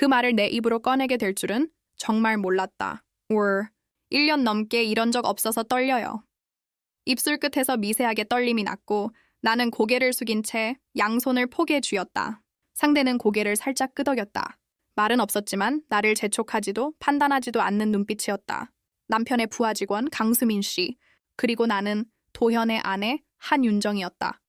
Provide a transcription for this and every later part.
그 말을 내 입으로 꺼내게 될 줄은 정말 몰랐다. 1년 넘게 이런 적 없어서 떨려요. 입술 끝에서 미세하게 떨림이 났고 나는 고개를 숙인 채 양손을 폭에 쥐었다. 상대는 고개를 살짝 끄덕였다. 말은 없었지만 나를 재촉하지도 판단하지도 않는 눈빛이었다. 남편의 부하 직원 강수민 씨, 그리고 나는 도현의 아내 한윤정이었다.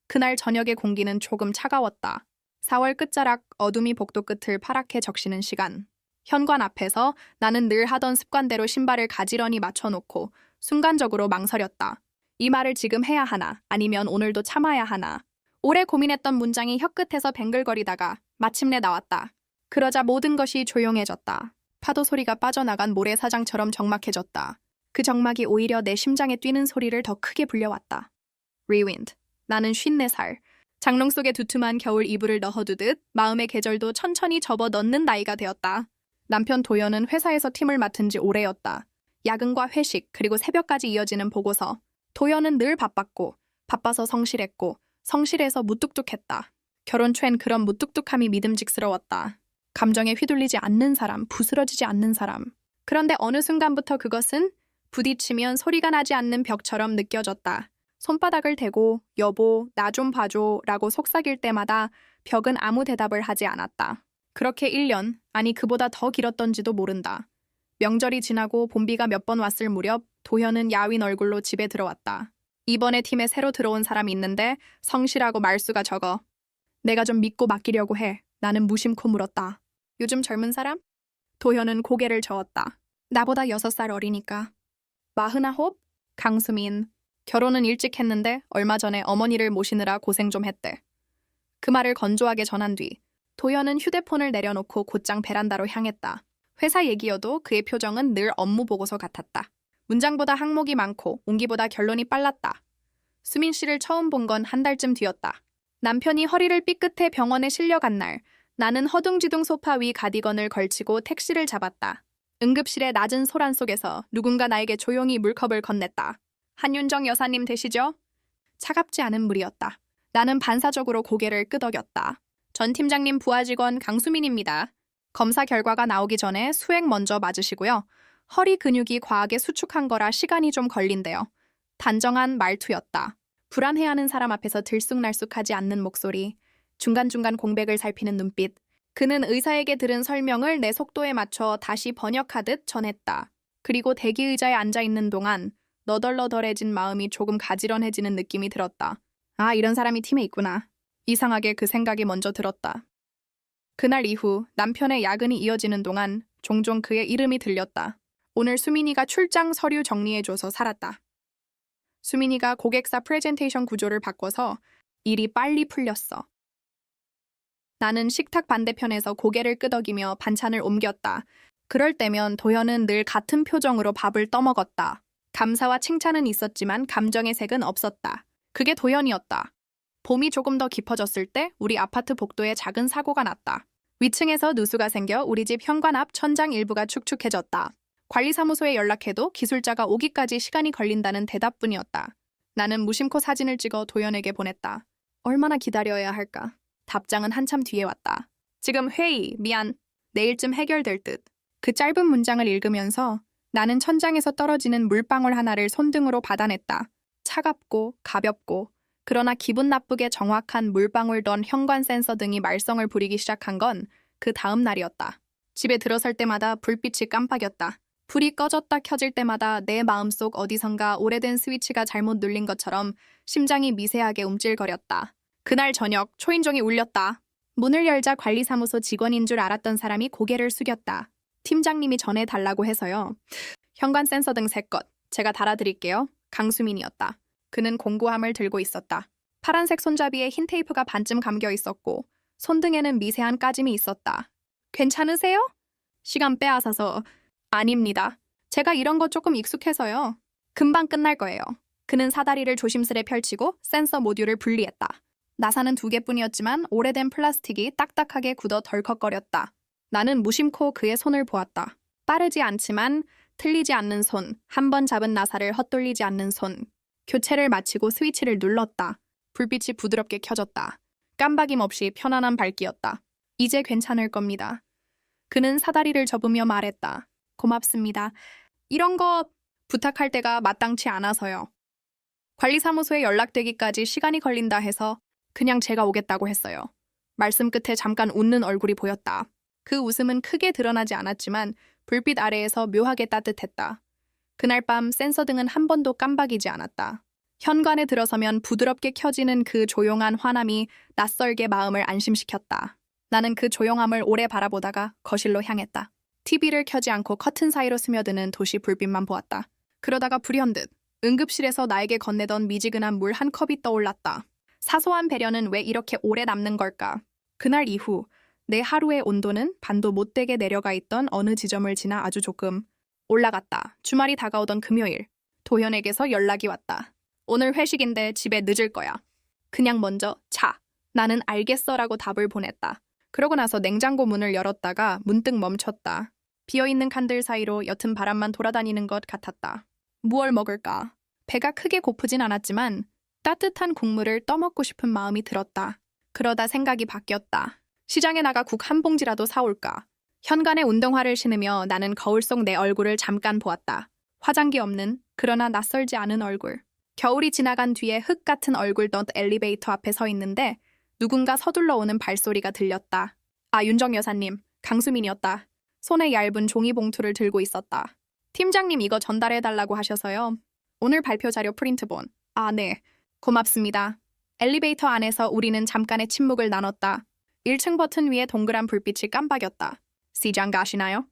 그날 저녁의 공기는 조금 차가웠다. 4월 끝자락 어둠이 복도 끝을 파랗게 적시는 시간. 현관 앞에서 나는 늘 하던 습관대로 신발을 가지런히 맞춰놓고 순간적으로 망설였다. 이 말을 지금 해야 하나, 아니면 오늘도 참아야 하나. 오래 고민했던 문장이 혀끝에서 뱅글거리다가 마침내 나왔다. 그러자 모든 것이 조용해졌다. 파도 소리가 빠져나간 모래사장처럼 적막해졌다. 그 적막이 오히려 내 심장에 뛰는 소리를 더 크게 불려왔다. Rewind. 나는 54살. 장롱 속에 두툼한 겨울 이불을 넣어두듯 마음의 계절도 천천히 접어 넣는 나이가 되었다. 남편 도연은 회사에서 팀을 맡은 지 오래였다. 야근과 회식, 그리고 새벽까지 이어지는 보고서. 도연은 늘 바빴고, 바빠서 성실했고, 성실해서 무뚝뚝했다. 결혼 초엔 그런 무뚝뚝함이 믿음직스러웠다. 감정에 휘둘리지 않는 사람, 부스러지지 않는 사람. 그런데 어느 순간부터 그것은 부딪히면 소리가 나지 않는 벽처럼 느껴졌다. 손바닥을 대고 여보, 나 좀 봐줘 라고 속삭일 때마다 벽은 아무 대답을 하지 않았다. 그렇게 1년, 아니 그보다 더 길었던지도 모른다. 명절이 지나고 봄비가 몇 번 왔을 무렵 도현은 야윈 얼굴로 집에 들어왔다. 이번에 팀에 새로 들어온 사람이 있는데 성실하고 말수가 적어. 내가 좀 믿고 맡기려고 해. 나는 무심코 물었다. 요즘 젊은 사람? 도현은 고개를 저었다. 나보다 6살 어리니까. 49? 강수민. 결혼은 일찍 했는데 얼마 전에 어머니를 모시느라 고생 좀 했대. 그 말을 건조하게 전한 뒤 도현은 휴대폰을 내려놓고 곧장 베란다로 향했다. 회사 얘기여도 그의 표정은 늘 업무 보고서 같았다. 문장보다 항목이 많고 온기보다 결론이 빨랐다. 수민 씨를 처음 본 건 한 달쯤 뒤였다. 남편이 허리를 삐끗해 병원에 실려간 날, 나는 허둥지둥 소파 위 가디건을 걸치고 택시를 잡았다. 응급실의 낮은 소란 속에서 누군가 나에게 조용히 물컵을 건넸다. 한윤정 여사님 되시죠? 차갑지 않은 물이었다. 나는 반사적으로 고개를 끄덕였다. 전 팀장님 부하 직원 강수민입니다. 검사 결과가 나오기 전에 수액 먼저 맞으시고요. 허리 근육이 과하게 수축한 거라 시간이 좀 걸린대요. 단정한 말투였다. 불안해하는 사람 앞에서 들쑥날쑥하지 않는 목소리, 중간중간 공백을 살피는 눈빛. 그는 의사에게 들은 설명을 내 속도에 맞춰 다시 번역하듯 전했다. 그리고 대기의자에 앉아있는 동안 너덜너덜해진 마음이 조금 가지런해지는 느낌이 들었다. 아, 이런 사람이 팀에 있구나. 이상하게 그 생각이 먼저 들었다. 그날 이후 남편의 야근이 이어지는 동안 종종 그의 이름이 들렸다. 오늘 수민이가 출장 서류 정리해줘서 살았다. 수민이가 고객사 프레젠테이션 구조를 바꿔서 일이 빨리 풀렸어. 나는 식탁 반대편에서 고개를 끄덕이며 반찬을 옮겼다. 그럴 때면 도현은 늘 같은 표정으로 밥을 떠먹었다. 감사와 칭찬은 있었지만 감정의 색은 없었다. 그게 도현이었다. 봄이 조금 더 깊어졌을 때 우리 아파트 복도에 작은 사고가 났다. 위층에서 누수가 생겨 우리 집 현관 앞 천장 일부가 축축해졌다. 관리사무소에 연락해도 기술자가 오기까지 시간이 걸린다는 대답뿐이었다. 나는 무심코 사진을 찍어 도현에게 보냈다. 얼마나 기다려야 할까? 답장은 한참 뒤에 왔다. 지금 회의, 미안. 내일쯤 해결될 듯. 그 짧은 문장을 읽으면서 나는 천장에서 떨어지는 물방울 하나를 손등으로 받아냈다. 차갑고 가볍고 그러나 기분 나쁘게 정확한 물방울 던 현관 센서 등이 말썽을 부리기 시작한 건 그 다음 날이었다. 집에 들어설 때마다 불빛이 깜빡였다. 불이 꺼졌다 켜질 때마다 내 마음속 어디선가 오래된 스위치가 잘못 눌린 것처럼 심장이 미세하게 움찔거렸다. 그날 저녁 초인종이 울렸다. 문을 열자 관리사무소 직원인 줄 알았던 사람이 고개를 숙였다. 팀장님이 전해달라고 해서요. 현관 센서 등 3것 제가 달아드릴게요. 강수민이었다. 그는 공구함을 들고 있었다. 파란색 손잡이에 흰 테이프가 반쯤 감겨 있었고 손등에는 미세한 까짐이 있었다. 괜찮으세요? 시간 빼앗아서. 아닙니다. 제가 이런 거 조금 익숙해서요. 금방 끝날 거예요. 그는 사다리를 조심스레 펼치고 센서 모듈을 분리했다. 나사는 2개뿐이었지만 오래된 플라스틱이 딱딱하게 굳어 덜컥거렸다. 나는 무심코 그의 손을 보았다. 빠르지 않지만 틀리지 않는 손, 한 번 잡은 나사를 헛돌리지 않는 손. 교체를 마치고 스위치를 눌렀다. 불빛이 부드럽게 켜졌다. 깜박임 없이 편안한 밝기였다. 이제 괜찮을 겁니다. 그는 사다리를 접으며 말했다. 고맙습니다. 이런 거 부탁할 때가 마땅치 않아서요. 관리사무소에 연락되기까지 시간이 걸린다 해서 그냥 제가 오겠다고 했어요. 말씀 끝에 잠깐 웃는 얼굴이 보였다. 그 웃음은 크게 드러나지 않았지만 불빛 아래에서 묘하게 따뜻했다. 그날 밤 센서등은 한 번도 깜박이지 않았다. 현관에 들어서면 부드럽게 켜지는 그 조용한 환함이 낯설게 마음을 안심시켰다. 나는 그 조용함을 오래 바라보다가 거실로 향했다. TV를 켜지 않고 커튼 사이로 스며드는 도시 불빛만 보았다. 그러다가 불현듯 응급실에서 나에게 건네던 미지근한 물 한 컵이 떠올랐다. 사소한 배려는 왜 이렇게 오래 남는 걸까? 그날 이후 내 하루의 온도는 반도 못되게 내려가 있던 어느 지점을 지나 아주 조금 올라갔다. 주말이 다가오던 금요일, 도현에게서 연락이 왔다. 오늘 회식인데 집에 늦을 거야. 그냥 먼저 자. 나는 알겠어라고 답을 보냈다. 그러고 나서 냉장고 문을 열었다가 문득 멈췄다. 비어있는 칸들 사이로 옅은 바람만 돌아다니는 것 같았다. 무얼 먹을까? 배가 크게 고프진 않았지만 따뜻한 국물을 떠먹고 싶은 마음이 들었다. 그러다 생각이 바뀌었다. 시장에 나가 국 한 봉지라도 사올까? 현관에 운동화를 신으며 나는 거울 속 내 얼굴을 잠깐 보았다. 화장기 없는 그러나 낯설지 않은 얼굴. 겨울이 지나간 뒤에 흙 같은 얼굴 던 엘리베이터 앞에 서 있는데 누군가 서둘러 오는 발소리가 들렸다. 아, 윤정 여사님, 강수민이었다. 손에 얇은 종이 봉투를 들고 있었다. 팀장님 이거 전달해달라고 하셔서요. 오늘 발표 자료 프린트본. 아, 네. 고맙습니다. 엘리베이터 안에서 우리는 잠깐의 침묵을 나눴다. 1층 버튼 위에 동그란 불빛이 깜박였다. 시장 가시나요?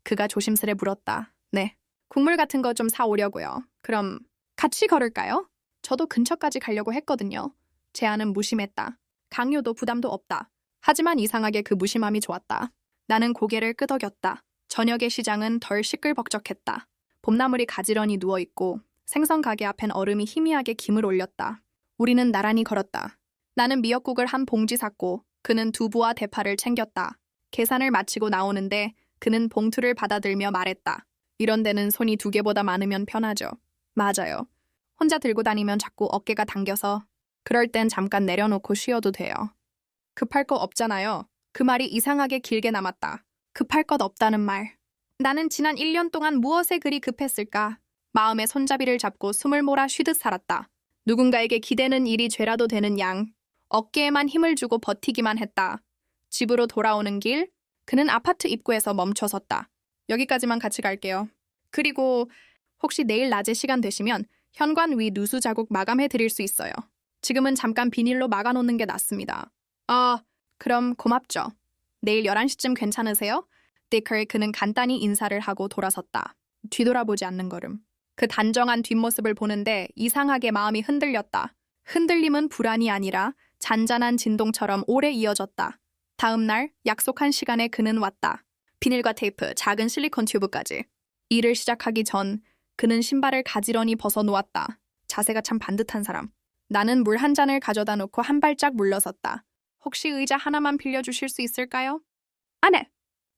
그가 조심스레 물었다. 네. 국물 같은 거 좀 사오려고요. 그럼 같이 걸을까요? 저도 근처까지 가려고 했거든요. 제안은 무심했다. 강요도 부담도 없다. 하지만 이상하게 그 무심함이 좋았다. 나는 고개를 끄덕였다. 저녁의 시장은 덜 시끌벅적했다. 봄나물이 가지런히 누워있고 생선 가게 앞엔 얼음이 희미하게 김을 올렸다. 우리는 나란히 걸었다. 나는 미역국을 한 봉지 샀고 그는 두부와 대파를 챙겼다. 계산을 마치고 나오는데 그는 봉투를 받아들며 말했다. 이런 데는 손이 2개보다 많으면 편하죠. 맞아요. 혼자 들고 다니면 자꾸 어깨가 당겨서 그럴 땐 잠깐 내려놓고 쉬어도 돼요. 급할 거 없잖아요. 그 말이 이상하게 길게 남았다. 급할 것 없다는 말. 나는 지난 1년 동안 무엇에 그리 급했을까? 마음의 손잡이를 잡고 숨을 몰아 쉬듯 살았다. 누군가에게 기대는 일이 죄라도 되는 양. 어깨에만 힘을 주고 버티기만 했다. 집으로 돌아오는 길, 그는 아파트 입구에서 멈춰섰다. 여기까지만 같이 갈게요. 그리고 혹시 내일 낮에 시간 되시면 현관 위 누수 자국 마감해 드릴 수 있어요. 지금은 잠깐 비닐로 막아놓는 게 낫습니다. 아, 그럼 고맙죠. 내일 11시쯤 괜찮으세요? 디커의 그는 간단히 인사를 하고 돌아섰다. 뒤돌아보지 않는 걸음. 그 단정한 뒷모습을 보는데 이상하게 마음이 흔들렸다. 흔들림은 불안이 아니라 잔잔한 진동처럼 오래 이어졌다. 다음 날 약속한 시간에 그는 왔다. 비닐과 테이프, 작은 실리콘 튜브까지. 일을 시작하기 전 그는 신발을 가지런히 벗어놓았다. 자세가 참 반듯한 사람. 나는 물 한 잔을 가져다 놓고 한 발짝 물러섰다. 혹시 의자 하나만 빌려주실 수 있을까요? 아, 네.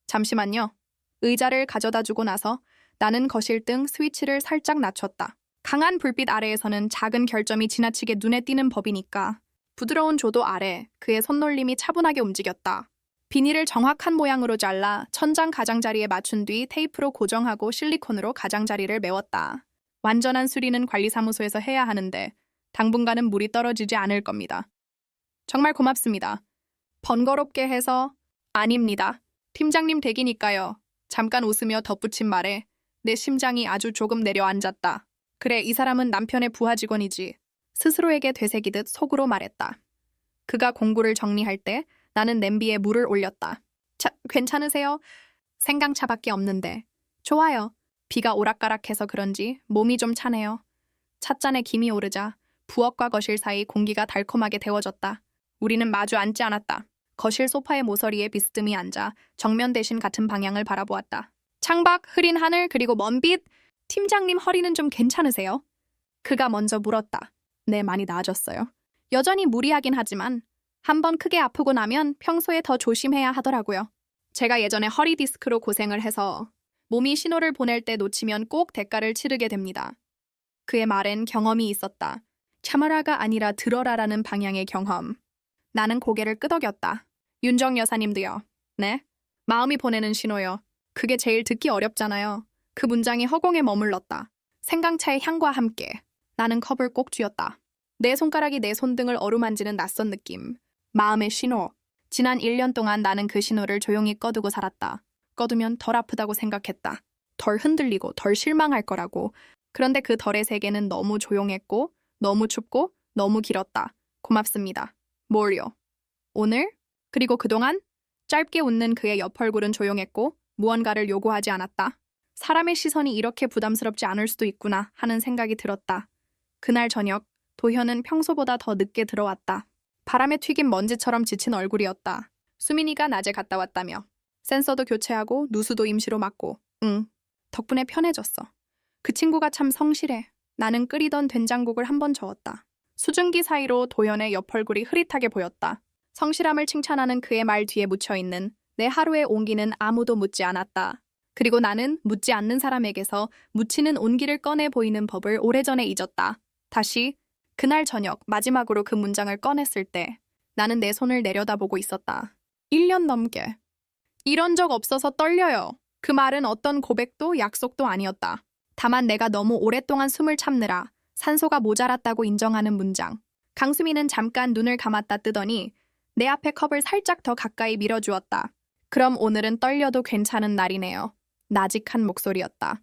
잠시만요. 의자를 가져다 주고 나서 나는 거실 등 스위치를 살짝 낮췄다. 강한 불빛 아래에서는 작은 결점이 지나치게 눈에 띄는 법이니까. 부드러운 조도 아래 그의 손놀림이 차분하게 움직였다. 비닐을 정확한 모양으로 잘라 천장 가장자리에 맞춘 뒤 테이프로 고정하고 실리콘으로 가장자리를 메웠다. 완전한 수리는 관리사무소에서 해야 하는데 당분간은 물이 떨어지지 않을 겁니다. 정말 고맙습니다. 번거롭게 해서 아닙니다. 팀장님 댁이니까요. 잠깐 웃으며 덧붙인 말에 내 심장이 아주 조금 내려앉았다. 그래, 이 사람은 남편의 부하 직원이지. 스스로에게 되새기듯 속으로 말했다. 그가 공구를 정리할 때 나는 냄비에 물을 올렸다. 자, 괜찮으세요? 생강차밖에 없는데. 좋아요. 비가 오락가락해서 그런지 몸이 좀 차네요. 찻잔에 김이 오르자 부엌과 거실 사이 공기가 달콤하게 데워졌다. 우리는 마주 앉지 않았다. 거실 소파의 모서리에 비스듬히 앉아 정면 대신 같은 방향을 바라보았다. 창밖, 흐린 하늘, 그리고 먼 빛. 팀장님 허리는 좀 괜찮으세요? 그가 먼저 물었다. 네, 많이 나아졌어요. 여전히 무리하긴 하지만 한번 크게 아프고 나면 평소에 더 조심해야 하더라고요. 제가 예전에 허리 디스크로 고생을 해서 몸이 신호를 보낼 때 놓치면 꼭 대가를 치르게 됩니다. 그의 말엔 경험이 있었다. 참아라가 아니라 들어라라는 방향의 경험. 나는 고개를 끄덕였다. 윤정 여사님도요. 네? 마음이 보내는 신호요. 그게 제일 듣기 어렵잖아요. 그 문장이 허공에 머물렀다. 생강차의 향과 함께. 나는 컵을 꼭 쥐었다. 내 손가락이 내 손등을 어루만지는 낯선 느낌. 마음의 신호. 지난 1년 동안 나는 그 신호를 조용히 꺼두고 살았다. 꺼두면 덜 아프다고 생각했다. 덜 흔들리고 덜 실망할 거라고. 그런데 그 덜의 세계는 너무 조용했고 너무 춥고 너무 길었다. 고맙습니다. 뭘요? 오늘? 그리고 그동안? 짧게 웃는 그의 옆 얼굴은 조용했고 무언가를 요구하지 않았다. 사람의 시선이 이렇게 부담스럽지 않을 수도 있구나 하는 생각이 들었다. 그날 저녁 도현은 평소보다 더 늦게 들어왔다. 바람에 튀긴 먼지처럼 지친 얼굴이었다. 수민이가 낮에 갔다 왔다며. 센서도 교체하고 누수도 임시로 맞고. 응. 덕분에 편해졌어. 그 친구가 참 성실해. 나는 끓이던 된장국을 한 번 저었다. 수증기 사이로 도현의 옆 얼굴이 흐릿하게 보였다. 성실함을 칭찬하는 그의 말 뒤에 묻혀있는 내 하루의 온기는 아무도 묻지 않았다. 그리고 나는 묻지 않는 사람에게서 묻히는 온기를 꺼내 보이는 법을 오래전에 잊었다. 다시 그날 저녁 마지막으로 그 문장을 꺼냈을 때 나는 내 손을 내려다보고 있었다. 1년 넘게. 이런 적 없어서 떨려요. 그 말은 어떤 고백도 약속도 아니었다. 다만 내가 너무 오랫동안 숨을 참느라 산소가 모자랐다고 인정하는 문장. 강수미는 잠깐 눈을 감았다 뜨더니 내 앞에 컵을 살짝 더 가까이 밀어주었다. 그럼 오늘은 떨려도 괜찮은 날이네요. 나직한 목소리였다.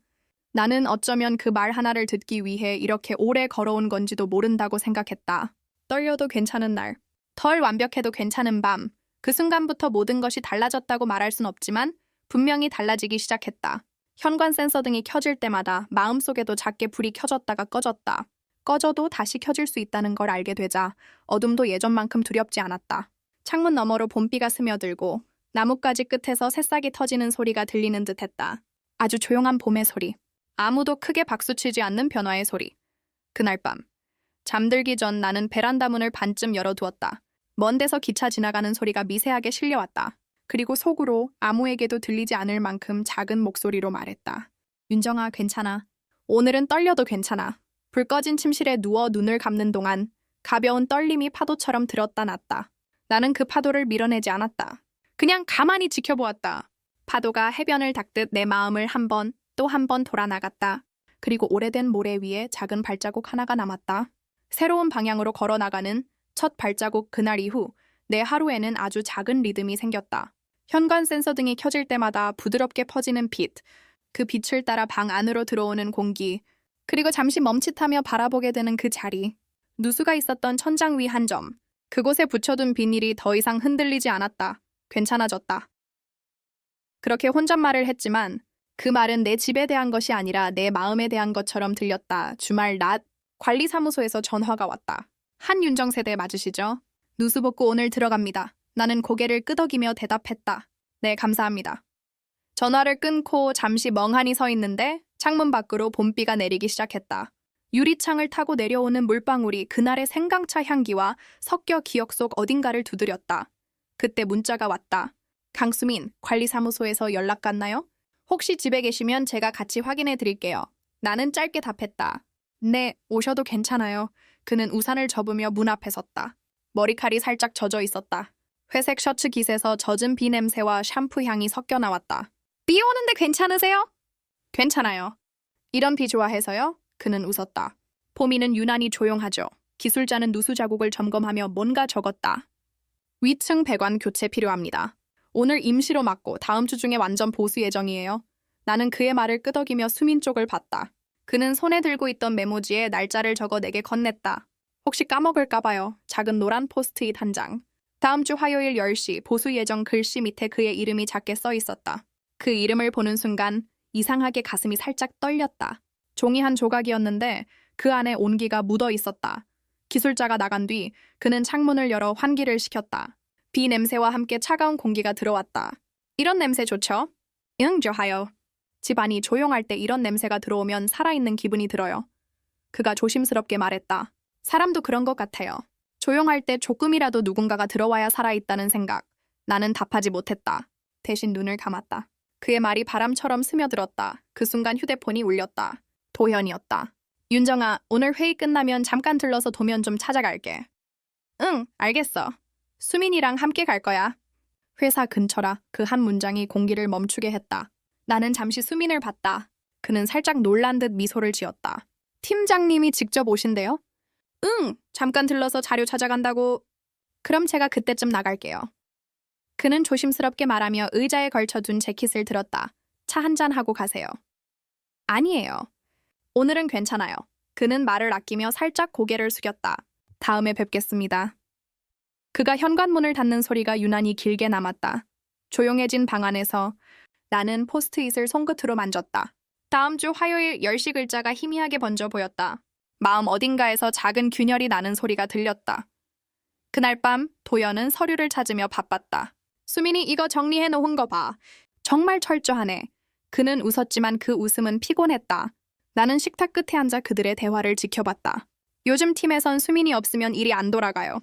나는 어쩌면 그 말 하나를 듣기 위해 이렇게 오래 걸어온 건지도 모른다고 생각했다. 떨려도 괜찮은 날, 덜 완벽해도 괜찮은 밤. 그 순간부터 모든 것이 달라졌다고 말할 순 없지만 분명히 달라지기 시작했다. 현관 센서 등이 켜질 때마다 마음속에도 작게 불이 켜졌다가 꺼졌다. 꺼져도 다시 켜질 수 있다는 걸 알게 되자 어둠도 예전만큼 두렵지 않았다. 창문 너머로 봄비가 스며들고 나뭇가지 끝에서 새싹이 터지는 소리가 들리는 듯했다. 아주 조용한 봄의 소리. 아무도 크게 박수치지 않는 변화의 소리. 그날 밤. 잠들기 전 나는 베란다 문을 반쯤 열어두었다. 먼 데서 기차 지나가는 소리가 미세하게 실려왔다. 그리고 속으로 아무에게도 들리지 않을 만큼 작은 목소리로 말했다. 윤정아, 괜찮아. 오늘은 떨려도 괜찮아. 불 꺼진 침실에 누워 눈을 감는 동안 가벼운 떨림이 파도처럼 들었다 놨다. 나는 그 파도를 밀어내지 않았다. 그냥 가만히 지켜보았다. 파도가 해변을 닦듯 내 마음을 한 번, 또 한 번 돌아나갔다. 그리고 오래된 모래 위에 작은 발자국 하나가 남았다. 새로운 방향으로 걸어나가는 첫 발자국. 그날 이후 내 하루에는 아주 작은 리듬이 생겼다. 현관 센서 등이 켜질 때마다 부드럽게 퍼지는 빛, 그 빛을 따라 방 안으로 들어오는 공기, 그리고 잠시 멈칫하며 바라보게 되는 그 자리. 누수가 있었던 천장 위 한 점, 그곳에 붙여둔 비닐이 더 이상 흔들리지 않았다. 괜찮아졌다. 그렇게 혼잣말을 했지만 그 말은 내 집에 대한 것이 아니라 내 마음에 대한 것처럼 들렸다. 주말 낮 관리사무소에서 전화가 왔다. 한윤정 세대 맞으시죠? 누수복구 오늘 들어갑니다. 나는 고개를 끄덕이며 대답했다. 네, 감사합니다. 전화를 끊고 잠시 멍하니 서 있는데 창문 밖으로 봄비가 내리기 시작했다. 유리창을 타고 내려오는 물방울이 그날의 생강차 향기와 섞여 기억 속 어딘가를 두드렸다. 그때 문자가 왔다. 강수민, 관리사무소에서 연락 왔나요? 혹시 집에 계시면 제가 같이 확인해 드릴게요. 나는 짧게 답했다. 네, 오셔도 괜찮아요. 그는 우산을 접으며 문 앞에 섰다. 머리칼이 살짝 젖어 있었다. 회색 셔츠 깃에서 젖은 비 냄새와 샴푸 향이 섞여 나왔다. 비 오는데 괜찮으세요? 괜찮아요. 이런 비 좋아해서요? 그는 웃었다. 봄이는 유난히 조용하죠. 기술자는 누수 자국을 점검하며 뭔가 적었다. 위층 배관 교체 필요합니다. 오늘 임시로 맡고 다음 주 중에 완전 보수 예정이에요. 나는 그의 말을 끄덕이며 수민 쪽을 봤다. 그는 손에 들고 있던 메모지에 날짜를 적어 내게 건넸다. 혹시 까먹을까 봐요. 작은 노란 포스트잇 한 장. 다음 주 화요일 10시 보수 예정 글씨 밑에 그의 이름이 작게 써 있었다. 그 이름을 보는 순간 이상하게 가슴이 살짝 떨렸다. 종이 한 조각이었는데 그 안에 온기가 묻어 있었다. 기술자가 나간 뒤 그는 창문을 열어 환기를 시켰다. 비 냄새와 함께 차가운 공기가 들어왔다. 이런 냄새 좋죠? 응, 좋아요. 집안이 조용할 때 이런 냄새가 들어오면 살아있는 기분이 들어요. 그가 조심스럽게 말했다. 사람도 그런 것 같아요. 조용할 때 조금이라도 누군가가 들어와야 살아있다는 생각. 나는 답하지 못했다. 대신 눈을 감았다. 그의 말이 바람처럼 스며들었다. 그 순간 휴대폰이 울렸다. 도현이었다. 윤정아, 오늘 회의 끝나면 잠깐 들러서 도면 좀 찾아갈게. 응, 알겠어. 수민이랑 함께 갈 거야. 회사 근처라 그 한 문장이 공기를 멈추게 했다. 나는 잠시 수민을 봤다. 그는 살짝 놀란 듯 미소를 지었다. 팀장님이 직접 오신대요? 응, 잠깐 들러서 자료 찾아간다고. 그럼 제가 그때쯤 나갈게요. 그는 조심스럽게 말하며 의자에 걸쳐둔 재킷을 들었다. 차 한잔 하고 가세요. 아니에요. 오늘은 괜찮아요. 그는 말을 아끼며 살짝 고개를 숙였다. 다음에 뵙겠습니다. 그가 현관문을 닫는 소리가 유난히 길게 남았다. 조용해진 방 안에서 나는 포스트잇을 손끝으로 만졌다. 다음 주 화요일 10시 글자가 희미하게 번져 보였다. 마음 어딘가에서 작은 균열이 나는 소리가 들렸다. 그날 밤 도연은 서류를 찾으며 바빴다. 수민이 이거 정리해 놓은 거 봐. 정말 철저하네. 그는 웃었지만 그 웃음은 피곤했다. 나는 식탁 끝에 앉아 그들의 대화를 지켜봤다. 요즘 팀에선 수민이 없으면 일이 안 돌아가요.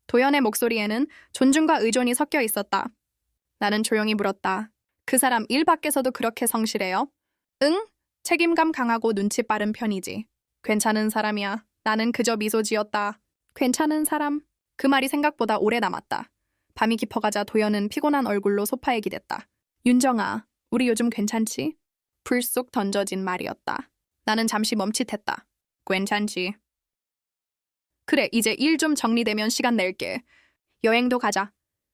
도연의 목소리에는 존중과 의존이 섞여 있었다. 나는 조용히 물었다. 그 사람 일 밖에서도 그렇게 성실해요? 응? 책임감 강하고 눈치 빠른 편이지. 괜찮은 사람이야. 나는 그저 미소 지었다. 괜찮은 사람? 그 말이 생각보다 오래 남았다. 밤이 깊어가자 도연은 피곤한 얼굴로 소파에 기댔다. 윤정아, 우리 요즘 괜찮지? 불쑥 던져진 말이었다. 나는 잠시 멈칫했다. 괜찮지. 그래, 이제 일 좀 정리되면 시간 낼게. 여행도 가자.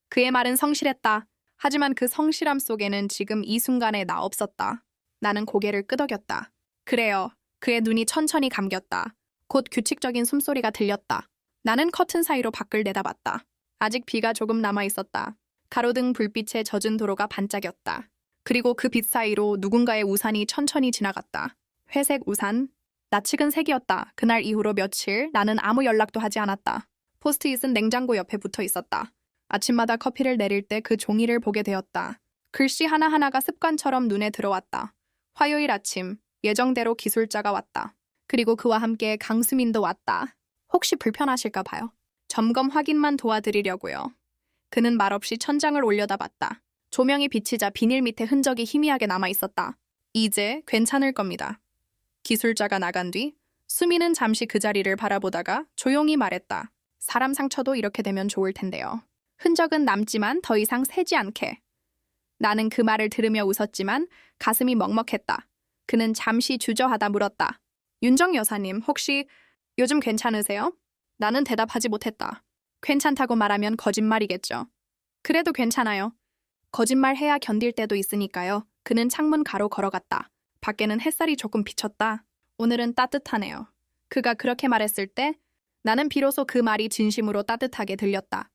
그의 말은 성실했다. 하지만 그 성실함 속에는 지금 이 순간에 나 없었다. 나는 고개를 끄덕였다. 그래요. 그의 눈이 천천히 감겼다. 곧 규칙적인 숨소리가 들렸다. 나는 커튼 사이로 밖을 내다봤다. 아직 비가 조금 남아있었다. 가로등 불빛에 젖은 도로가 반짝였다. 그리고 그 빛 사이로 누군가의 우산이 천천히 지나갔다. 회색 우산, 낯익은 색이었다. 그날 이후로 며칠 나는 아무 연락도 하지 않았다. 포스트잇은 냉장고 옆에 붙어 있었다. 아침마다 커피를 내릴 때 그 종이를 보게 되었다. 글씨 하나하나가 습관처럼 눈에 들어왔다. 화요일 아침, 예정대로 기술자가 왔다. 그리고 그와 함께 강수민도 왔다. 혹시 불편하실까 봐요. 점검 확인만 도와드리려고요. 그는 말없이 천장을 올려다봤다. 조명이 비치자 비닐 밑에 흔적이 희미하게 남아있었다. 이제 괜찮을 겁니다. 기술자가 나간 뒤 수민은 잠시 그 자리를 바라보다가 조용히 말했다. 사람 상처도 이렇게 되면 좋을 텐데요. 흔적은 남지만 더 이상 새지 않게. 나는 그 말을 들으며 웃었지만 가슴이 먹먹했다. 그는 잠시 주저하다 물었다. 윤정 여사님, 혹시 요즘 괜찮으세요? 나는 대답하지 못했다. 괜찮다고 말하면 거짓말이겠죠. 그래도 괜찮아요. 거짓말해야 견딜 때도 있으니까요. 그는 창문 가로 걸어갔다. 밖에는 햇살이 조금 비쳤다. 오늘은 따뜻하네요. 그가 그렇게 말했을 때 나는 비로소 그 말이 진심으로 따뜻하게 들렸다.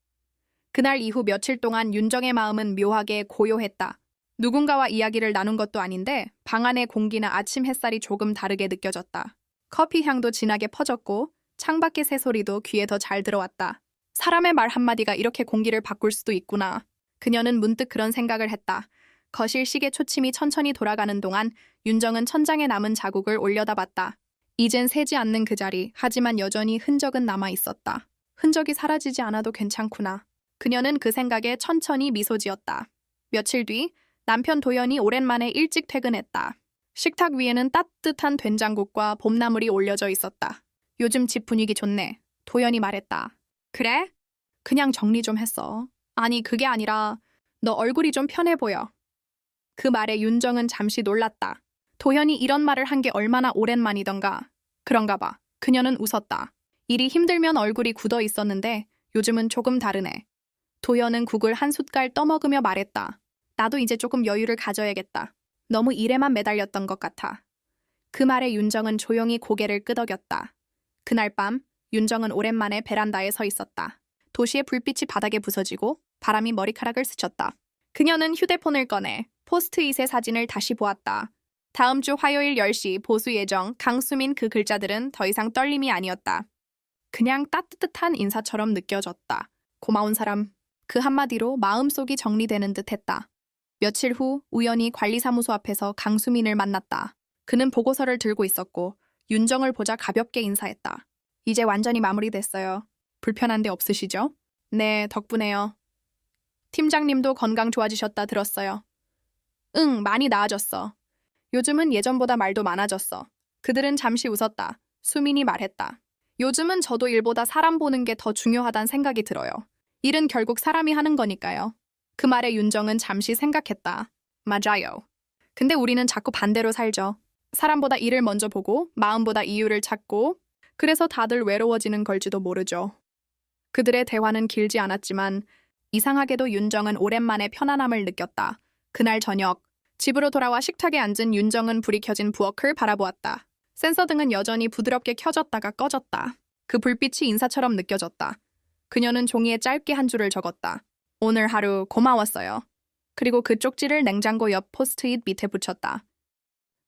그날 이후 며칠 동안 윤정의 마음은 묘하게 고요했다. 누군가와 이야기를 나눈 것도 아닌데 방 안의 공기나 아침 햇살이 조금 다르게 느껴졌다. 커피 향도 진하게 퍼졌고 창밖의 새소리도 귀에 더 잘 들어왔다. 사람의 말 한마디가 이렇게 공기를 바꿀 수도 있구나. 그녀는 문득 그런 생각을 했다. 거실 시계 초침이 천천히 돌아가는 동안 윤정은 천장에 남은 자국을 올려다봤다. 이젠 새지 않는 그 자리, 하지만 여전히 흔적은 남아있었다. 흔적이 사라지지 않아도 괜찮구나. 그녀는 그 생각에 천천히 미소 지었다. 며칠 뒤 남편 도연이 오랜만에 일찍 퇴근했다. 식탁 위에는 따뜻한 된장국과 봄나물이 올려져 있었다. 요즘 집 분위기 좋네. 도연이 말했다. 그래? 그냥 정리 좀 했어. 아니, 그게 아니라 너 얼굴이 좀 편해 보여. 그 말에 윤정은 잠시 놀랐다. 도연이 이런 말을 한 게 얼마나 오랜만이던가. 그런가 봐. 그녀는 웃었다. 일이 힘들면 얼굴이 굳어 있었는데 요즘은 조금 다르네. 도연은 국을 한 숟갈 떠먹으며 말했다. 나도 이제 조금 여유를 가져야겠다. 너무 일에만 매달렸던 것 같아. 그 말에 윤정은 조용히 고개를 끄덕였다. 그날 밤 윤정은 오랜만에 베란다에 서 있었다. 도시의 불빛이 바닥에 부서지고 바람이 머리카락을 스쳤다. 그녀는 휴대폰을 꺼내 포스트잇의 사진을 다시 보았다. 다음 주 화요일 10시 보수 예정 강수민 그 글자들은 더 이상 떨림이 아니었다. 그냥 따뜻한 인사처럼 느껴졌다. 고마운 사람. 그 한마디로 마음속이 정리되는 듯 했다. 며칠 후 우연히 관리사무소 앞에서 강수민을 만났다. 그는 보고서를 들고 있었고 윤정을 보자 가볍게 인사했다. 이제 완전히 마무리됐어요. 불편한 데 없으시죠? 네, 덕분에요. 팀장님도 건강 좋아지셨다 들었어요. 응, 많이 나아졌어. 요즘은 예전보다 말도 많아졌어. 그들은 잠시 웃었다. 수민이 말했다. 요즘은 저도 일보다 사람 보는 게 더 중요하단 생각이 들어요. 일은 결국 사람이 하는 거니까요. 그 말에 윤정은 잠시 생각했다. 맞아요. 근데 우리는 자꾸 반대로 살죠. 사람보다 일을 먼저 보고 마음보다 이유를 찾고 그래서 다들 외로워지는 걸지도 모르죠. 그들의 대화는 길지 않았지만 이상하게도 윤정은 오랜만에 편안함을 느꼈다. 그날 저녁 집으로 돌아와 식탁에 앉은 윤정은 불이 켜진 부엌을 바라보았다. 센서 등은 여전히 부드럽게 켜졌다가 꺼졌다. 그 불빛이 인사처럼 느껴졌다. 그녀는 종이에 짧게 한 줄을 적었다. 오늘 하루 고마웠어요. 그리고 그 쪽지를 냉장고 옆 포스트잇 밑에 붙였다.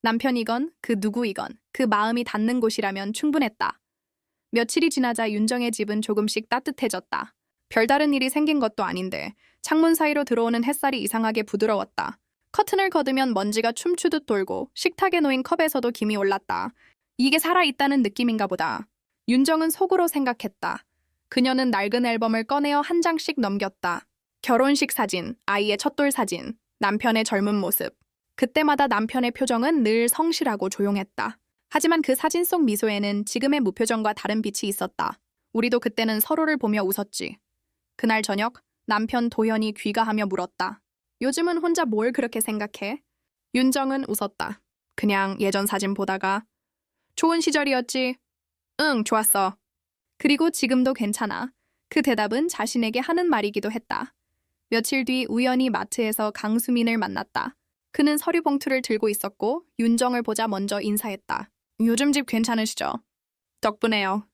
남편이건 그 누구이건 그 마음이 닿는 곳이라면 충분했다. 며칠이 지나자 윤정의 집은 조금씩 따뜻해졌다. 별다른 일이 생긴 것도 아닌데 창문 사이로 들어오는 햇살이 이상하게 부드러웠다. 커튼을 걷으면 먼지가 춤추듯 돌고 식탁에 놓인 컵에서도 김이 올랐다. 이게 살아있다는 느낌인가 보다. 윤정은 속으로 생각했다. 그녀는 낡은 앨범을 꺼내어 한 장씩 넘겼다. 결혼식 사진, 아이의 첫돌 사진, 남편의 젊은 모습. 그때마다 남편의 표정은 늘 성실하고 조용했다. 하지만 그 사진 속 미소에는 지금의 무표정과 다른 빛이 있었다. 우리도 그때는 서로를 보며 웃었지. 그날 저녁 남편 도현이 귀가하며 물었다. 요즘은 혼자 뭘 그렇게 생각해? 윤정은 웃었다. 그냥 예전 사진 보다가 좋은 시절이었지. 응, 좋았어. 그리고 지금도 괜찮아. 그 대답은 자신에게 하는 말이기도 했다. 며칠 뒤 우연히 마트에서 강수민을 만났다. 그는 서류 봉투를 들고 있었고 윤정을 보자 먼저 인사했다. 요즘 집 괜찮으시죠? 덕분에요.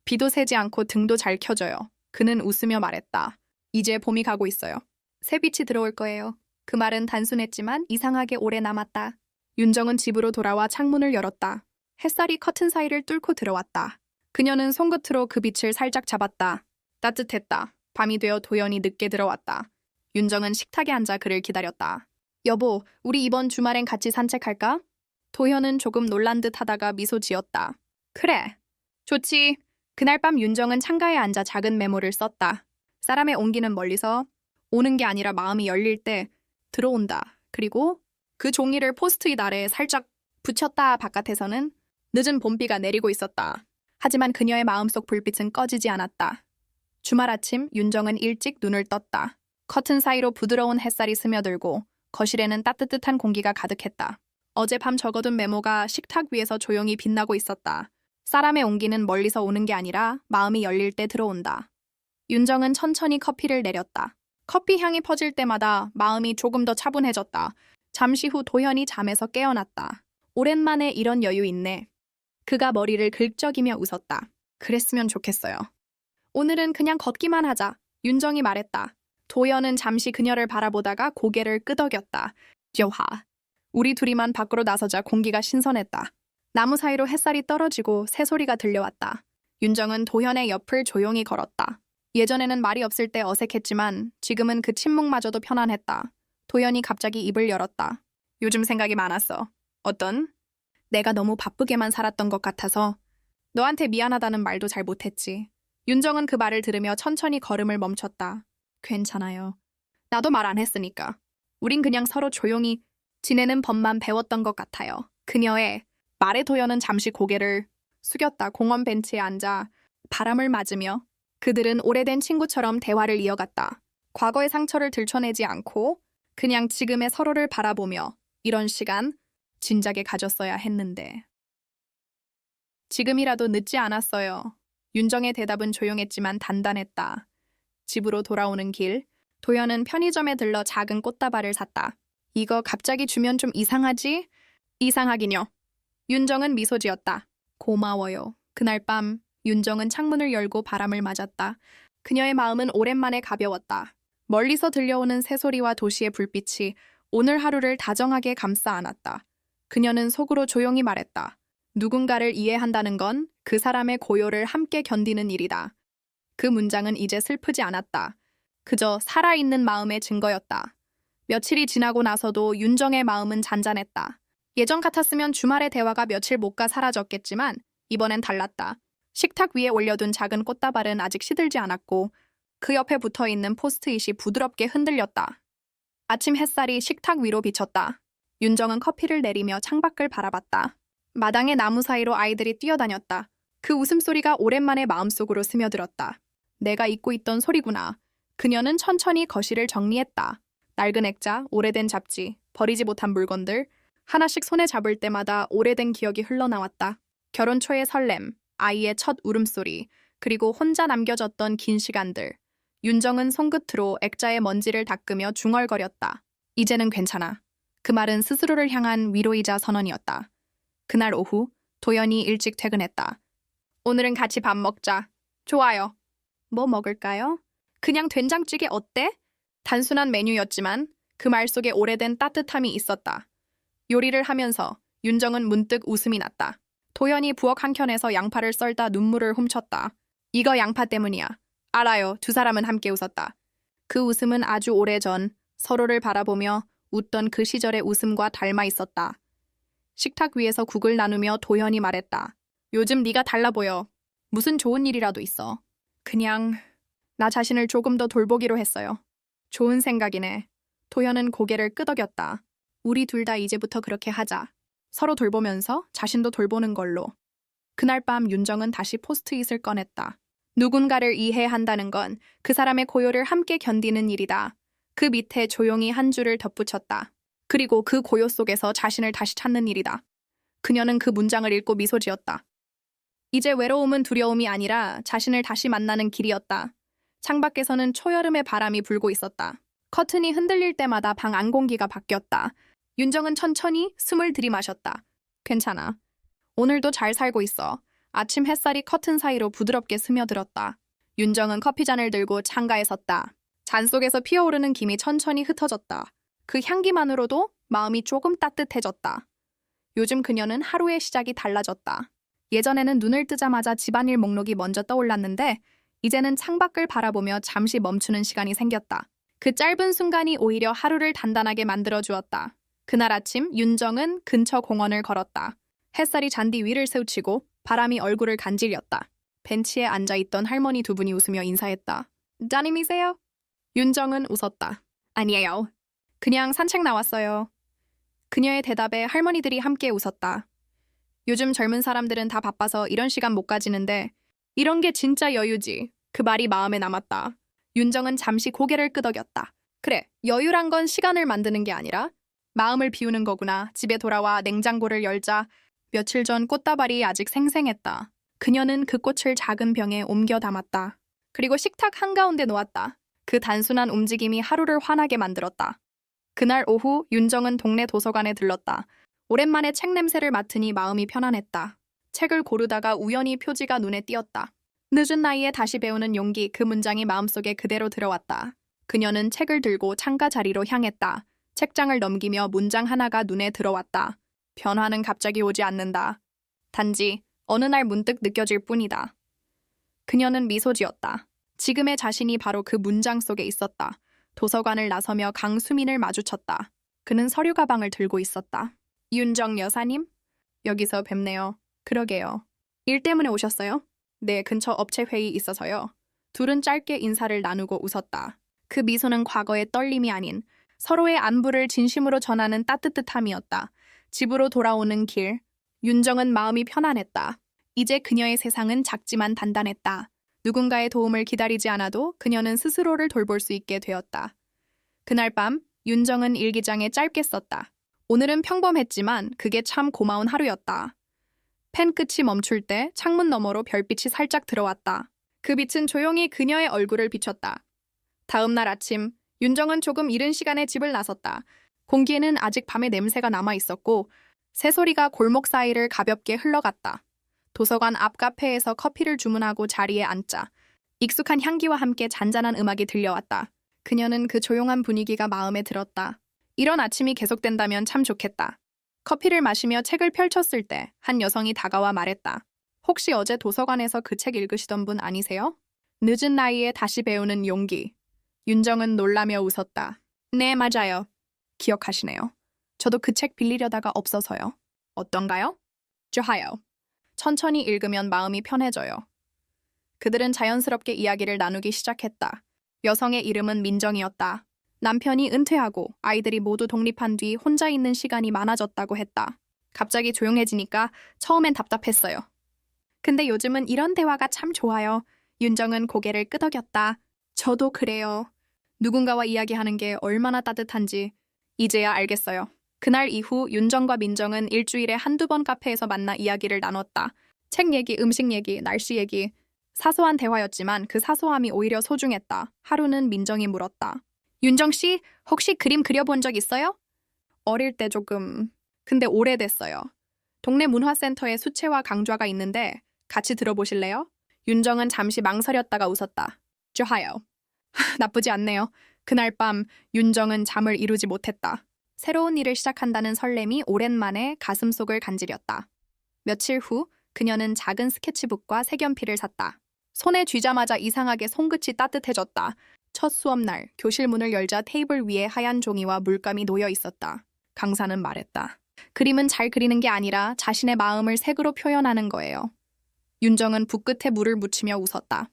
비도 새지 않고 등도 잘 켜져요. 그는 웃으며 말했다. 이제 봄이 가고 있어요. 새빛이 들어올 거예요. 그 말은 단순했지만 이상하게 오래 남았다. 윤정은 집으로 돌아와 창문을 열었다. 햇살이 커튼 사이를 뚫고 들어왔다. 그녀는 손끝으로 그 빛을 살짝 잡았다. 따뜻했다. 밤이 되어 도연이 늦게 들어왔다. 윤정은 식탁에 앉아 그를 기다렸다. 여보, 우리 이번 주말엔 같이 산책할까? 도현은 조금 놀란 듯 하다가 미소 지었다. 그래. 좋지. 그날 밤 윤정은 창가에 앉아 작은 메모를 썼다. 사람의 온기는 멀리서 오는 게 아니라 마음이 열릴 때 들어온다. 그리고 그 종이를 포스트잇 아래에 살짝 붙였다. 바깥에서는 늦은 봄비가 내리고 있었다. 하지만 그녀의 마음속 불빛은 꺼지지 않았다. 주말 아침 윤정은 일찍 눈을 떴다. 커튼 사이로 부드러운 햇살이 스며들고 거실에는 따뜻한 공기가 가득했다. 어젯밤 적어둔 메모가 식탁 위에서 조용히 빛나고 있었다. 사람의 온기는 멀리서 오는 게 아니라 마음이 열릴 때 들어온다. 윤정은 천천히 커피를 내렸다. 커피 향이 퍼질 때마다 마음이 조금 더 차분해졌다. 잠시 후 도현이 잠에서 깨어났다. 오랜만에 이런 여유 있네. 그가 머리를 긁적이며 웃었다. 그랬으면 좋겠어요. 오늘은 그냥 걷기만 하자. 윤정이 말했다. 도현은 잠시 그녀를 바라보다가 고개를 끄덕였다. 여하. 우리 둘이만 밖으로 나서자 공기가 신선했다. 나무 사이로 햇살이 떨어지고 새소리가 들려왔다. 윤정은 도현의 옆을 조용히 걸었다. 예전에는 말이 없을 때 어색했지만 지금은 그 침묵마저도 편안했다. 도현이 갑자기 입을 열었다. 요즘 생각이 많았어. 어떤? 내가 너무 바쁘게만 살았던 것 같아서 너한테 미안하다는 말도 잘 못했지. 윤정은 그 말을 들으며 천천히 걸음을 멈췄다. 괜찮아요. 나도 말 안 했으니까. 우린 그냥 서로 조용히 지내는 법만 배웠던 것 같아요. 그녀의 말에 도현은 잠시 고개를 숙였다. 공원 벤치에 앉아 바람을 맞으며 그들은 오래된 친구처럼 대화를 이어갔다. 과거의 상처를 들춰내지 않고 그냥 지금의 서로를 바라보며 이런 시간 진작에 가졌어야 했는데. 지금이라도 늦지 않았어요. 윤정의 대답은 조용했지만 단단했다. 집으로 돌아오는 길, 도현은 편의점에 들러 작은 꽃다발을 샀다. 이거 갑자기 주면 좀 이상하지? 이상하긴요. 윤정은 미소 지었다. 고마워요. 그날 밤 윤정은 창문을 열고 바람을 맞았다. 그녀의 마음은 오랜만에 가벼웠다. 멀리서 들려오는 새소리와 도시의 불빛이 오늘 하루를 다정하게 감싸 안았다. 그녀는 속으로 조용히 말했다. 누군가를 이해한다는 건 그 사람의 고요를 함께 견디는 일이다. 그 문장은 이제 슬프지 않았다. 그저 살아있는 마음의 증거였다. 며칠이 지나고 나서도 윤정의 마음은 잔잔했다. 예전 같았으면 주말의 대화가 며칠 못 가 사라졌겠지만 이번엔 달랐다. 식탁 위에 올려둔 작은 꽃다발은 아직 시들지 않았고 그 옆에 붙어있는 포스트잇이 부드럽게 흔들렸다. 아침 햇살이 식탁 위로 비쳤다. 윤정은 커피를 내리며 창밖을 바라봤다. 마당의 나무 사이로 아이들이 뛰어다녔다. 그 웃음소리가 오랜만에 마음속으로 스며들었다. 내가 잊고 있던 소리구나. 그녀는 천천히 거실을 정리했다. 낡은 액자, 오래된 잡지, 버리지 못한 물건들, 하나씩 손에 잡을 때마다 오래된 기억이 흘러나왔다. 결혼 초의 설렘, 아이의 첫 울음소리, 그리고 혼자 남겨졌던 긴 시간들. 윤정은 손끝으로 액자의 먼지를 닦으며 중얼거렸다. 이제는 괜찮아. 그 말은 스스로를 향한 위로이자 선언이었다. 그날 오후, 도연이 일찍 퇴근했다. 오늘은 같이 밥 먹자. 좋아요. 뭐 먹을까요? 그냥 된장찌개 어때? 단순한 메뉴였지만 그 말 속에 오래된 따뜻함이 있었다. 요리를 하면서 윤정은 문득 웃음이 났다. 도연이 부엌 한켠에서 양파를 썰다 눈물을 훔쳤다. 이거 양파 때문이야. 알아요. 두 사람은 함께 웃었다. 그 웃음은 아주 오래전 서로를 바라보며 웃던 그 시절의 웃음과 닮아 있었다. 식탁 위에서 국을 나누며 도연이 말했다. 요즘 네가 달라 보여. 무슨 좋은 일이라도 있어. 그냥 나 자신을 조금 더 돌보기로 했어요. 좋은 생각이네. 도연은 고개를 끄덕였다. 우리 둘 다 이제부터 그렇게 하자. 서로 돌보면서 자신도 돌보는 걸로. 그날 밤 윤정은 다시 포스트잇을 꺼냈다. 누군가를 이해한다는 건 그 사람의 고요를 함께 견디는 일이다. 그 밑에 조용히 한 줄을 덧붙였다. 그리고 그 고요 속에서 자신을 다시 찾는 일이다. 그녀는 그 문장을 읽고 미소 지었다. 이제 외로움은 두려움이 아니라 자신을 다시 만나는 길이었다. 창밖에서는 초여름의 바람이 불고 있었다. 커튼이 흔들릴 때마다 방 안 공기가 바뀌었다. 윤정은 천천히 숨을 들이마셨다. 괜찮아. 오늘도 잘 살고 있어. 아침 햇살이 커튼 사이로 부드럽게 스며들었다. 윤정은 커피잔을 들고 창가에 섰다. 잔 속에서 피어오르는 김이 천천히 흩어졌다. 그 향기만으로도 마음이 조금 따뜻해졌다. 요즘 그녀는 하루의 시작이 달라졌다. 예전에는 눈을 뜨자마자 집안일 목록이 먼저 떠올랐는데 이제는 창밖을 바라보며 잠시 멈추는 시간이 생겼다. 그 짧은 순간이 오히려 하루를 단단하게 만들어주었다. 그날 아침 윤정은 근처 공원을 걸었다. 햇살이 잔디 위를 스치고 바람이 얼굴을 간질렸다. 벤치에 앉아있던 할머니 두 분이 웃으며 인사했다. 따님이세요? 윤정은 웃었다. 아니에요. 그냥 산책 나왔어요. 그녀의 대답에 할머니들이 함께 웃었다. 요즘 젊은 사람들은 다 바빠서 이런 시간 못 가지는데 이런 게 진짜 여유지. 그 말이 마음에 남았다. 윤정은 잠시 고개를 끄덕였다. 그래, 여유란 건 시간을 만드는 게 아니라 마음을 비우는 거구나. 집에 돌아와 냉장고를 열자 며칠 전 꽃다발이 아직 생생했다. 그녀는 그 꽃을 작은 병에 옮겨 담았다. 그리고 식탁 한가운데 놓았다. 그 단순한 움직임이 하루를 환하게 만들었다. 그날 오후 윤정은 동네 도서관에 들렀다. 오랜만에 책 냄새를 맡으니 마음이 편안했다. 책을 고르다가 우연히 표지가 눈에 띄었다. 늦은 나이에 다시 배우는 용기, 그 문장이 마음속에 그대로 들어왔다. 그녀는 책을 들고 창가 자리로 향했다. 책장을 넘기며 문장 하나가 눈에 들어왔다. 변화는 갑자기 오지 않는다. 단지 어느 날 문득 느껴질 뿐이다. 그녀는 미소 지었다. 지금의 자신이 바로 그 문장 속에 있었다. 도서관을 나서며 강수민을 마주쳤다. 그는 서류 가방을 들고 있었다. 윤정 여사님? 여기서 뵙네요. 그러게요. 일 때문에 오셨어요? 네, 근처 업체 회의 있어서요. 둘은 짧게 인사를 나누고 웃었다. 그 미소는 과거의 떨림이 아닌 서로의 안부를 진심으로 전하는 따뜻함이었다. 집으로 돌아오는 길, 윤정은 마음이 편안했다. 이제 그녀의 세상은 작지만 단단했다. 누군가의 도움을 기다리지 않아도 그녀는 스스로를 돌볼 수 있게 되었다. 그날 밤, 윤정은 일기장에 짧게 썼다. 오늘은 평범했지만 그게 참 고마운 하루였다. 펜 끝이 멈출 때 창문 너머로 별빛이 살짝 들어왔다. 그 빛은 조용히 그녀의 얼굴을 비췄다. 다음 날 아침, 윤정은 조금 이른 시간에 집을 나섰다. 공기에는 아직 밤의 냄새가 남아있었고 새소리가 골목 사이를 가볍게 흘러갔다. 도서관 앞 카페에서 커피를 주문하고 자리에 앉자. 익숙한 향기와 함께 잔잔한 음악이 들려왔다. 그녀는 그 조용한 분위기가 마음에 들었다. 이런 아침이 계속된다면 참 좋겠다. 커피를 마시며 책을 펼쳤을 때 한 여성이 다가와 말했다. 혹시 어제 도서관에서 그 책 읽으시던 분 아니세요? 늦은 나이에 다시 배우는 용기. 윤정은 놀라며 웃었다. 네, 맞아요. 기억하시네요. 저도 그 책 빌리려다가 없어서요. 어떤가요? 좋아요. 천천히 읽으면 마음이 편해져요. 그들은 자연스럽게 이야기를 나누기 시작했다. 여성의 이름은 민정이었다. 남편이 은퇴하고 아이들이 모두 독립한 뒤 혼자 있는 시간이 많아졌다고 했다. 갑자기 조용해지니까 처음엔 답답했어요. 근데 요즘은 이런 대화가 참 좋아요. 윤정은 고개를 끄덕였다. 저도 그래요. 누군가와 이야기하는 게 얼마나 따뜻한지 이제야 알겠어요. 그날 이후 윤정과 민정은 일주일에 한두 번 카페에서 만나 이야기를 나눴다. 책 얘기, 음식 얘기, 날씨 얘기. 사소한 대화였지만 그 사소함이 오히려 소중했다. 하루는 민정이 물었다. 윤정 씨, 혹시 그림 그려본 적 있어요? 어릴 때 조금. 근데 오래됐어요. 동네 문화센터에 수채화 강좌가 있는데 같이 들어보실래요? 윤정은 잠시 망설였다가 웃었다. 좋아요. 나쁘지 않네요. 그날 밤 윤정은 잠을 이루지 못했다. 새로운 일을 시작한다는 설렘이 오랜만에 가슴속을 간지렸다. 며칠 후 그녀는 작은 스케치북과 색연필을 샀다. 손에 쥐자마자 이상하게 손끝이 따뜻해졌다. 첫 수업날 교실 문을 열자 테이블 위에 하얀 종이와 물감이 놓여 있었다. 강사는 말했다. 그림은 잘 그리는 게 아니라 자신의 마음을 색으로 표현하는 거예요. 윤정은 붓끝에 물을 묻히며 웃었다.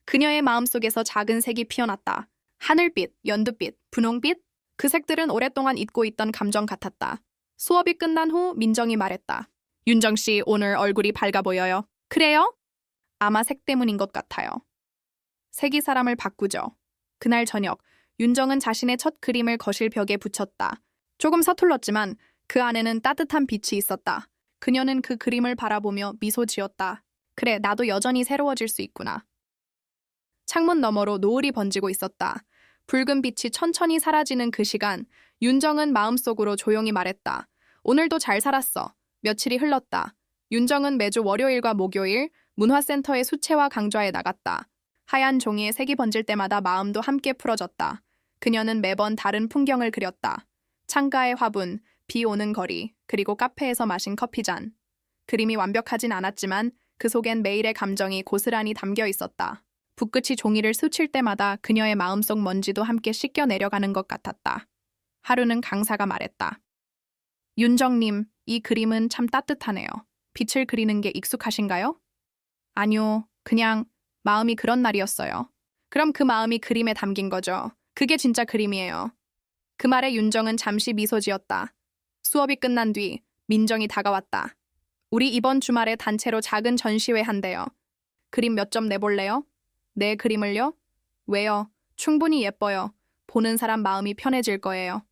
그녀의 마음속에서 작은 색이 피어났다. 하늘빛, 연두빛, 분홍빛. 그 색들은 오랫동안 잊고 있던 감정 같았다. 수업이 끝난 후 민정이 말했다. 윤정 씨, 오늘 얼굴이 밝아 보여요. 그래요? 아마 색 때문인 것 같아요. 색이 사람을 바꾸죠. 그날 저녁, 윤정은 자신의 첫 그림을 거실 벽에 붙였다. 조금 서툴렀지만 그 안에는 따뜻한 빛이 있었다. 그녀는 그 그림을 바라보며 미소 지었다. 그래, 나도 여전히 새로워질 수 있구나. 창문 너머로 노을이 번지고 있었다. 붉은 빛이 천천히 사라지는 그 시간, 윤정은 마음속으로 조용히 말했다. 오늘도 잘 살았어. 며칠이 흘렀다. 윤정은 매주 월요일과 목요일 문화센터의 수채화 강좌에 나갔다. 하얀 종이에 색이 번질 때마다 마음도 함께 풀어졌다. 그녀는 매번 다른 풍경을 그렸다. 창가의 화분, 비 오는 거리, 그리고 카페에서 마신 커피잔. 그림이 완벽하진 않았지만 그 속엔 매일의 감정이 고스란히 담겨 있었다. 붓끝이 종이를 스칠 때마다 그녀의 마음속 먼지도 함께 씻겨 내려가는 것 같았다. 하루는 강사가 말했다. 윤정님, 이 그림은 참 따뜻하네요. 빛을 그리는 게 익숙하신가요? 아니요, 그냥 마음이 그런 날이었어요. 그럼 그 마음이 그림에 담긴 거죠. 그게 진짜 그림이에요. 그 말에 윤정은 잠시 미소 지었다. 수업이 끝난 뒤 민정이 다가왔다. 우리 이번 주말에 단체로 작은 전시회 한대요. 그림 몇 점 내볼래요? 내 그림을요? 왜요? 충분히 예뻐요. 보는 사람 마음이 편해질 거예요.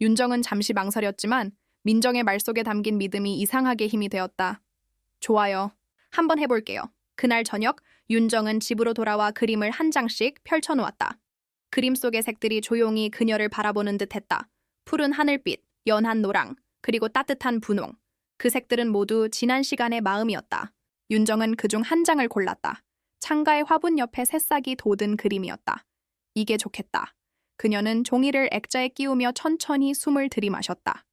윤정은 잠시 망설였지만 민정의 말 속에 담긴 믿음이 이상하게 힘이 되었다. 좋아요. 한번 해볼게요. 그날 저녁 윤정은 집으로 돌아와 그림을 한 장씩 펼쳐놓았다. 그림 속의 색들이 조용히 그녀를 바라보는 듯했다. 푸른 하늘빛, 연한 노랑, 그리고 따뜻한 분홍. 그 색들은 모두 지난 시간의 마음이었다. 윤정은 그중 한 장을 골랐다. 창가의 화분 옆에 새싹이 돋은 그림이었다. 이게 좋겠다. 그녀는 종이를 액자에 끼우며 천천히 숨을 들이마셨다.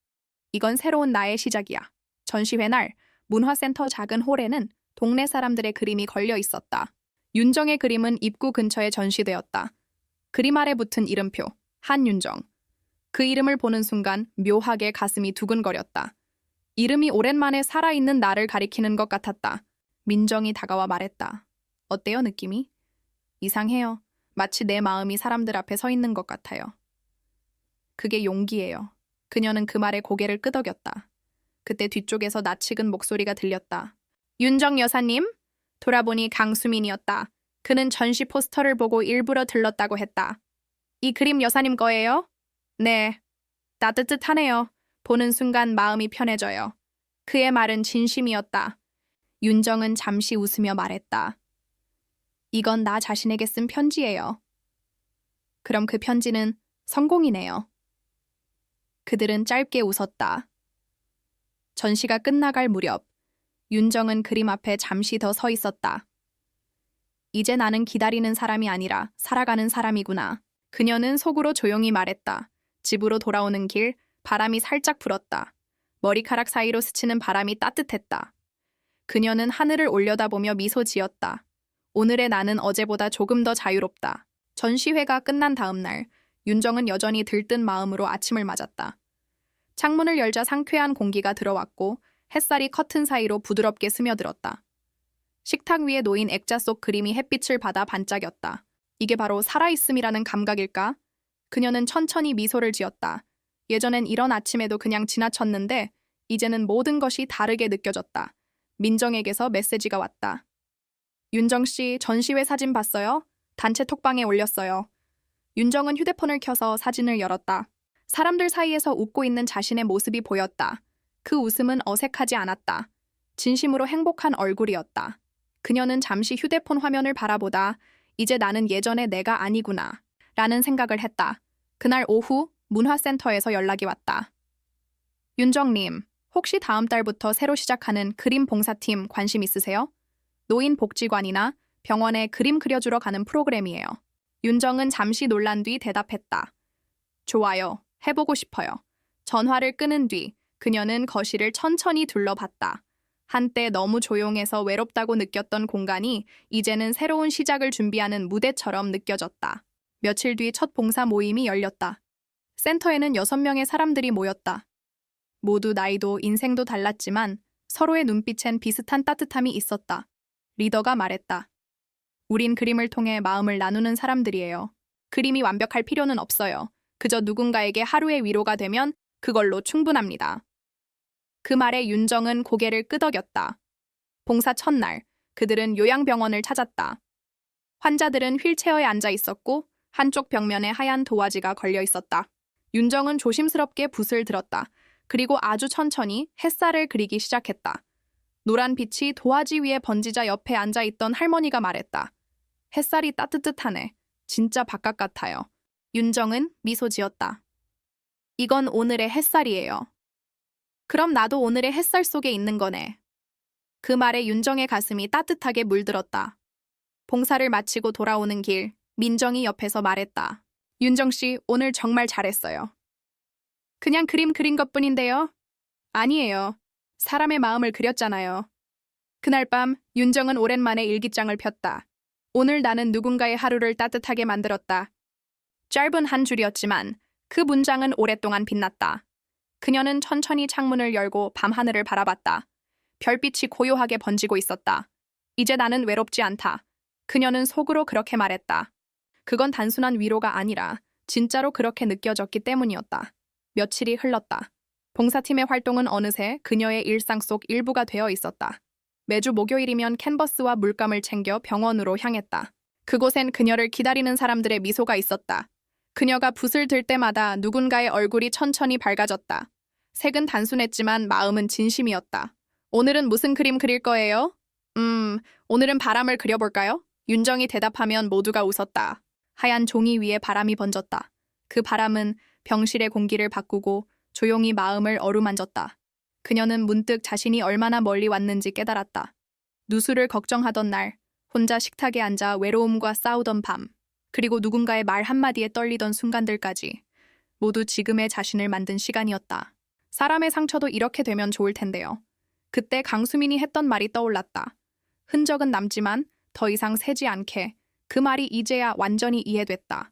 이건 새로운 나의 시작이야. 전시회 날 문화센터 작은 홀에는 동네 사람들의 그림이 걸려 있었다. 윤정의 그림은 입구 근처에 전시되었다. 그림 아래 붙은 이름표, 한윤정. 그 이름을 보는 순간 묘하게 가슴이 두근거렸다. 이름이 오랜만에 살아있는 나를 가리키는 것 같았다. 민정이 다가와 말했다. 어때요, 느낌이? 이상해요. 마치 내 마음이 사람들 앞에 서 있는 것 같아요. 그게 용기예요. 그녀는 그 말에 고개를 끄덕였다. 그때 뒤쪽에서 낯익은 목소리가 들렸다. 윤정 여사님? 돌아보니 강수민이었다. 그는 전시 포스터를 보고 일부러 들렀다고 했다. 이 그림 여사님 거예요? 네. 따뜻하네요. 보는 순간 마음이 편해져요. 그의 말은 진심이었다. 윤정은 잠시 웃으며 말했다. 이건 나 자신에게 쓴 편지예요. 그럼 그 편지는 성공이네요. 그들은 짧게 웃었다. 전시가 끝나갈 무렵 윤정은 그림 앞에 잠시 더 서 있었다. 이제 나는 기다리는 사람이 아니라 살아가는 사람이구나. 그녀는 속으로 조용히 말했다. 집으로 돌아오는 길 바람이 살짝 불었다. 머리카락 사이로 스치는 바람이 따뜻했다. 그녀는 하늘을 올려다보며 미소 지었다. 오늘의 나는 어제보다 조금 더 자유롭다. 전시회가 끝난 다음 날 윤정은 여전히 들뜬 마음으로 아침을 맞았다. 창문을 열자 상쾌한 공기가 들어왔고 햇살이 커튼 사이로 부드럽게 스며들었다. 식탁 위에 놓인 액자 속 그림이 햇빛을 받아 반짝였다. 이게 바로 살아있음이라는 감각일까? 그녀는 천천히 미소를 지었다. 예전엔 이런 아침에도 그냥 지나쳤는데 이제는 모든 것이 다르게 느껴졌다. 민정에게서 메시지가 왔다. 윤정 씨, 전시회 사진 봤어요? 단체 톡방에 올렸어요. 윤정은 휴대폰을 켜서 사진을 열었다. 사람들 사이에서 웃고 있는 자신의 모습이 보였다. 그 웃음은 어색하지 않았다. 진심으로 행복한 얼굴이었다. 그녀는 잠시 휴대폰 화면을 바라보다 이제 나는 예전의 내가 아니구나 라는 생각을 했다. 그날 오후 문화센터에서 연락이 왔다. 윤정님, 혹시 다음 달부터 새로 시작하는 그림 봉사팀 관심 있으세요? 노인복지관이나 병원에 그림 그려주러 가는 프로그램이에요. 윤정은 잠시 놀란 뒤 대답했다. 좋아요. 해보고 싶어요. 전화를 끊은 뒤 그녀는 거실을 천천히 둘러봤다. 한때 너무 조용해서 외롭다고 느꼈던 공간이 이제는 새로운 시작을 준비하는 무대처럼 느껴졌다. 며칠 뒤 첫 봉사 모임이 열렸다. 센터에는 6명의 사람들이 모였다. 모두 나이도 인생도 달랐지만 서로의 눈빛엔 비슷한 따뜻함이 있었다. 리더가 말했다. 우린 그림을 통해 마음을 나누는 사람들이에요. 그림이 완벽할 필요는 없어요. 그저 누군가에게 하루의 위로가 되면 그걸로 충분합니다. 그 말에 윤정은 고개를 끄덕였다. 봉사 첫날, 그들은 요양병원을 찾았다. 환자들은 휠체어에 앉아 있었고 한쪽 벽면에 하얀 도화지가 걸려 있었다. 윤정은 조심스럽게 붓을 들었다. 그리고 아주 천천히 햇살을 그리기 시작했다. 노란 빛이 도화지 위에 번지자 옆에 앉아있던 할머니가 말했다. 햇살이 따뜻하네. 진짜 바깥 같아요. 윤정은 미소 지었다. 이건 오늘의 햇살이에요. 그럼 나도 오늘의 햇살 속에 있는 거네. 그 말에 윤정의 가슴이 따뜻하게 물들었다. 봉사를 마치고 돌아오는 길, 민정이 옆에서 말했다. 윤정 씨, 오늘 정말 잘했어요. 그냥 그림 그린 것뿐인데요? 아니에요. 사람의 마음을 그렸잖아요. 그날 밤 윤정은 오랜만에 일기장을 폈다. 오늘 나는 누군가의 하루를 따뜻하게 만들었다. 짧은 한 줄이었지만 그 문장은 오랫동안 빛났다. 그녀는 천천히 창문을 열고 밤하늘을 바라봤다. 별빛이 고요하게 번지고 있었다. 이제 나는 외롭지 않다. 그녀는 속으로 그렇게 말했다. 그건 단순한 위로가 아니라 진짜로 그렇게 느껴졌기 때문이었다. 며칠이 흘렀다. 봉사팀의 활동은 어느새 그녀의 일상 속 일부가 되어 있었다. 매주 목요일이면 캔버스와 물감을 챙겨 병원으로 향했다. 그곳엔 그녀를 기다리는 사람들의 미소가 있었다. 그녀가 붓을 들 때마다 누군가의 얼굴이 천천히 밝아졌다. 색은 단순했지만 마음은 진심이었다. 오늘은 무슨 그림 그릴 거예요? 오늘은 바람을 그려볼까요? 윤정이 대답하면 모두가 웃었다. 하얀 종이 위에 바람이 번졌다. 그 바람은 병실의 공기를 바꾸고 조용히 마음을 어루만졌다. 그녀는 문득 자신이 얼마나 멀리 왔는지 깨달았다. 누수를 걱정하던 날, 혼자 식탁에 앉아 외로움과 싸우던 밤, 그리고 누군가의 말 한마디에 떨리던 순간들까지 모두 지금의 자신을 만든 시간이었다. 사람의 상처도 이렇게 되면 좋을 텐데요. 그때 강수민이 했던 말이 떠올랐다. 흔적은 남지만 더 이상 새지 않게. 그 말이 이제야 완전히 이해됐다.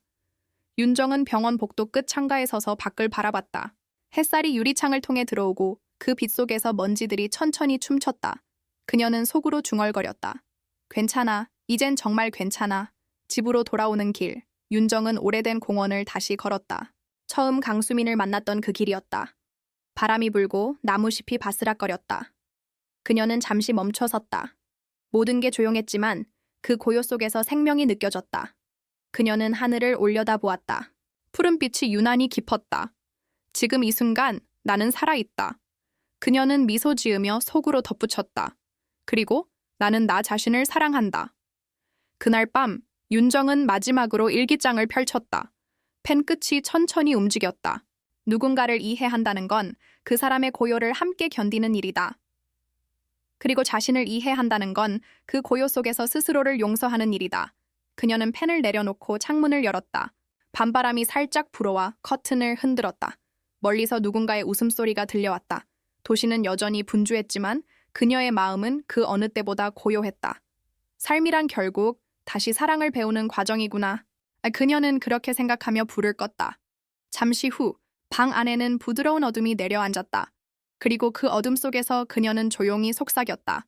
윤정은 병원 복도 끝 창가에 서서 밖을 바라봤다. 햇살이 유리창을 통해 들어오고 그 빛 속에서 먼지들이 천천히 춤췄다. 그녀는 속으로 중얼거렸다. 괜찮아. 이젠 정말 괜찮아. 집으로 돌아오는 길. 윤정은 오래된 공원을 다시 걸었다. 처음 강수민을 만났던 그 길이었다. 바람이 불고 나무잎이 바스락거렸다. 그녀는 잠시 멈춰 섰다. 모든 게 조용했지만 그 고요 속에서 생명이 느껴졌다. 그녀는 하늘을 올려다보았다. 푸른빛이 유난히 깊었다. 지금 이 순간 나는 살아있다. 그녀는 미소 지으며 속으로 덧붙였다. 그리고 나는 나 자신을 사랑한다. 그날 밤 윤정은 마지막으로 일기장을 펼쳤다. 펜 끝이 천천히 움직였다. 누군가를 이해한다는 건 그 사람의 고요를 함께 견디는 일이다. 그리고 자신을 이해한다는 건 그 고요 속에서 스스로를 용서하는 일이다. 그녀는 펜을 내려놓고 창문을 열었다. 밤바람이 살짝 불어와 커튼을 흔들었다. 멀리서 누군가의 웃음소리가 들려왔다. 도시는 여전히 분주했지만 그녀의 마음은 그 어느 때보다 고요했다. 삶이란 결국 다시 사랑을 배우는 과정이구나. 그녀는 그렇게 생각하며 불을 껐다. 잠시 후 방 안에는 부드러운 어둠이 내려앉았다. 그리고 그 어둠 속에서 그녀는 조용히 속삭였다.